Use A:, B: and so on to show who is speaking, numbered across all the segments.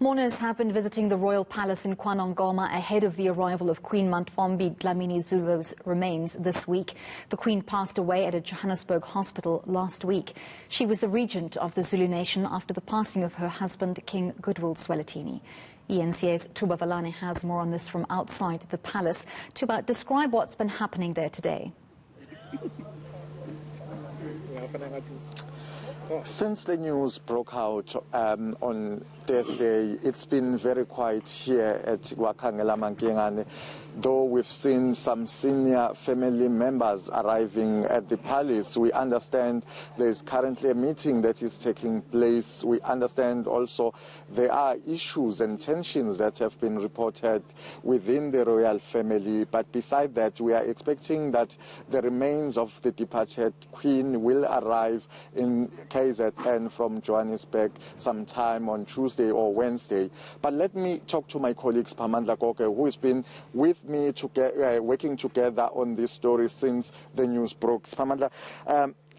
A: Mourners have been visiting the royal palace in KwaNongoma ahead of the arrival of Queen Dlamini Zulu's remains this week. The Queen passed away at a Johannesburg hospital last week. She was the regent of the Zulu nation after the passing of her husband, King Goodwill Zwelithini. eNCA's Thuba Vilane has more on this from outside the palace. Thuba, describe what's been happening there today.
B: Since the news broke out on Thursday, it's been very quiet here at Lala, though we've seen some senior family members arriving at the palace. We understand there is currently a meeting that is taking place. We understand also there are issues and tensions that have been reported within the royal family. But beside that, we are expecting that the remains of the departed Queen will arrive in KZN from Johannesburg sometime on Tuesday or Wednesday. But let me talk to my colleague Siphamandla Goge, who has been with me working together on this story since the news broke. Siphamandla,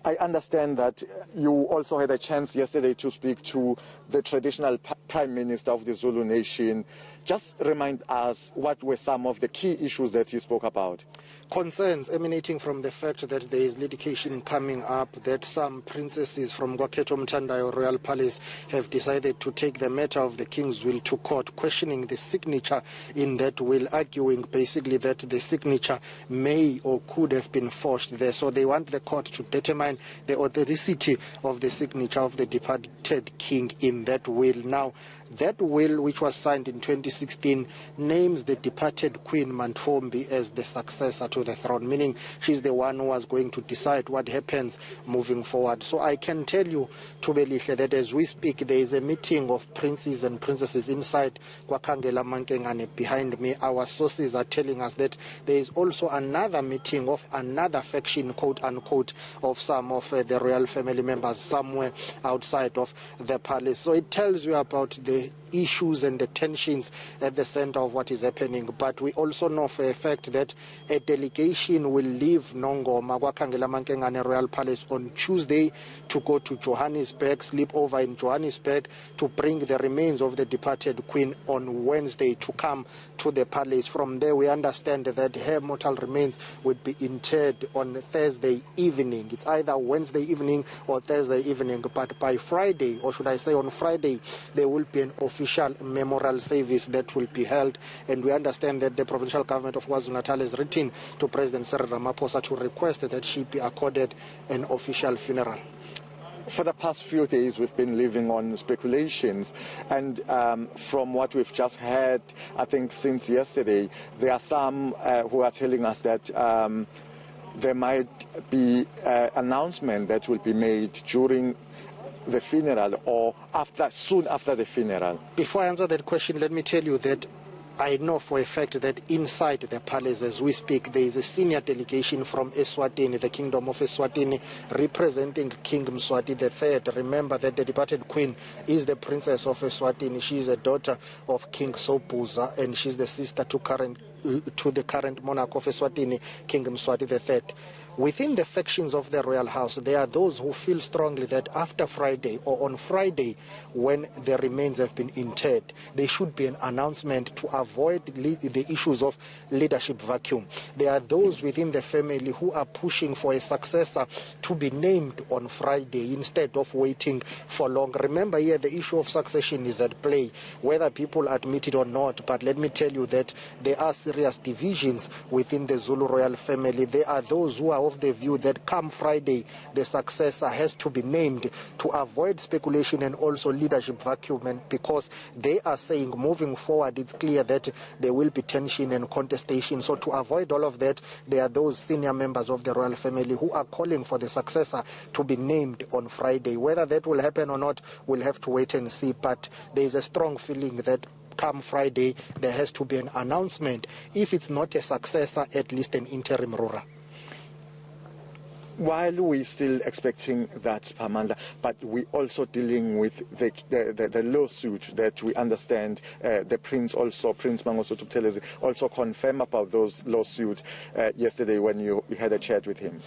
B: I understand that you also had a chance yesterday to speak to the traditional Prime Minister of the Zulu nation. Just remind us, what were some of the key issues that he spoke about?
C: Concerns emanating from the fact that there is litigation coming up, that some princesses from Mthandayo Royal Palace have decided to take the matter of the King's will to court, questioning the signature in that will, arguing basically that the signature may or could have been forged there. So they want the court to determine the authenticity of the signature of the departed King in that will. Now, that will, which was signed in 2016, names the departed Queen Mantfombi as the successor to the throne, meaning she's the one who was going to decide what happens moving forward. So I can tell you, Thubelihle, that as we speak, there is a meeting of princes and princesses inside Kwakangela Mankengane behind me. Our sources are telling us that there is also another meeting of another faction, quote unquote, of some of the royal family members somewhere outside of the palace. So it tells you about the issues and the tensions at the center of what is happening. But we also know for a fact that a delegation will leave Nongoma, Kwakangela Mankengane Royal Palace, on Tuesday to go to Johannesburg, sleep over in Johannesburg, to bring the remains of the departed Queen on Wednesday to come to the palace. From there, we understand that her mortal remains would be interred on Thursday evening. It's either Wednesday evening or Thursday evening, but by Friday, or should I say on Friday, there will be an official memorial service that will be held. And we understand that the provincial government of KwaZulu-Natal has written to President Cyril Ramaphosa to request that she be accorded an official funeral.
B: For the past few days, we've been living on speculations, and from what we've just heard, I think since yesterday, there are some who are telling us that there might be an announcement that will be made during the funeral or soon after the funeral.
C: Before I answer that question, let me tell you that I know for a fact that inside the palace as we speak, there is a senior delegation from Eswatini, the Kingdom of Eswatini, representing King Mswati III. Remember that the departed Queen is the Princess of Eswatini. She is a daughter of King Sobhuza, and she's the sister to the current monarch of Eswatini, King Mswati III. Within the factions of the royal house, there are those who feel strongly that after Friday or on Friday, when the remains have been interred, there should be an announcement to avoid the issues of leadership vacuum. There are those within the family who are pushing for a successor to be named on Friday instead of waiting for long. Remember here, the issue of succession is at play, whether people admit it or not. But let me tell you that there are serious divisions within the Zulu royal family. There are those who are of the view that come Friday, the successor has to be named to avoid speculation and also leadership vacuum. And because they are saying moving forward, it's clear that there will be tension and contestation. So to avoid all of that, there are those senior members of the royal family who are calling for the successor to be named on Friday. Whether that will happen or not, we'll have to wait and see. But there is a strong feeling that come Friday, there has to be an announcement. If it's not a successor, at least an interim ruler.
B: While we're still expecting that, Siphamandla, but we're also dealing with the lawsuit that we understand the Prince Mangosuthu Buthelezi also confirmed about those lawsuits yesterday when you had a chat with him.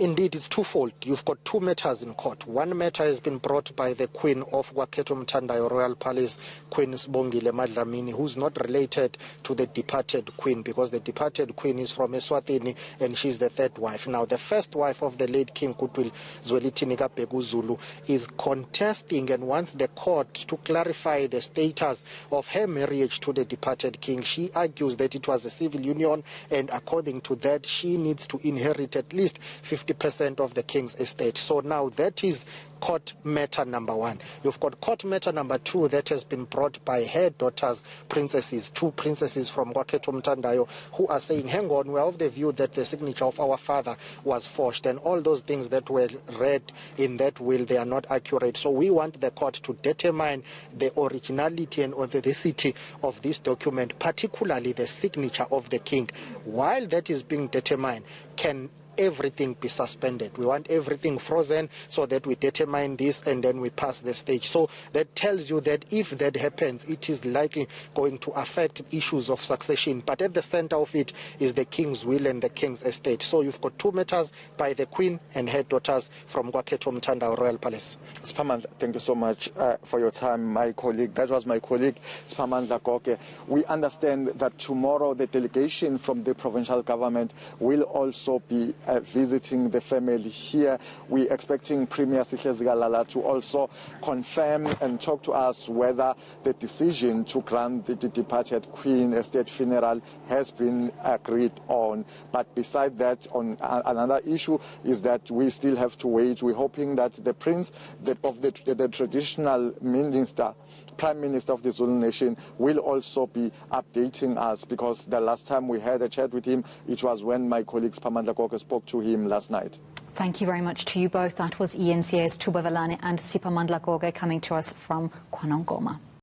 C: Indeed, it's twofold. You've got two matters in court. One matter has been brought by the Queen of Gwakhetho Mthandayo Royal Palace, Queen Siphamandla MaDlamini, who's not related to the departed Queen, because the departed Queen is from Eswatini and she's the third wife. Now, the first wife of the late King Kutwil Zwelithini Kabheka Zulu is contesting and wants the court to clarify the status of her marriage to the departed king. She argues that it was a civil union, and according to that, she needs to inherit at least 50% of the king's estate. So now that is court matter number one. You've got court matter number two that has been brought by her daughters, princesses, two princesses from Gwakhetho Mthandayo, who are saying, hang on, we're of the view that the signature of our father was forged, and all those things that were read in that will, they are not accurate. So we want the court to determine the originality and authenticity of this document, particularly the signature of the king. While that is being determined, can everything be suspended? We want everything frozen so that we determine this and then we pass the stage. So that tells you that if that happens, it is likely going to affect issues of succession. But at the center of it is the king's will and the king's estate. So you've got two matters by the queen and her daughters from Gwakhetho Mthandayo Royal Palace.
B: Siphamandla, thank you so much for your time, my colleague. That was my colleague, Siphamandla Goge. We understand that tomorrow the delegation from the provincial government will also be visiting the family here. We're expecting Premier Lala to also confirm and talk to us whether the decision to grant the departed Queen a state funeral has been agreed on. But beside that, on another issue is that we still have to wait. We're hoping that the Prince of the traditional minister, Prime Minister of the Zulu Nation, will also be updating us, because the last time we had a chat with him, it was when my colleague Siphamandla Goge spoke to him last night.
A: Thank you very much to you both. That was eNCA's Thuba, Vilane and Siphamandla Goge coming to us from KwaNongoma.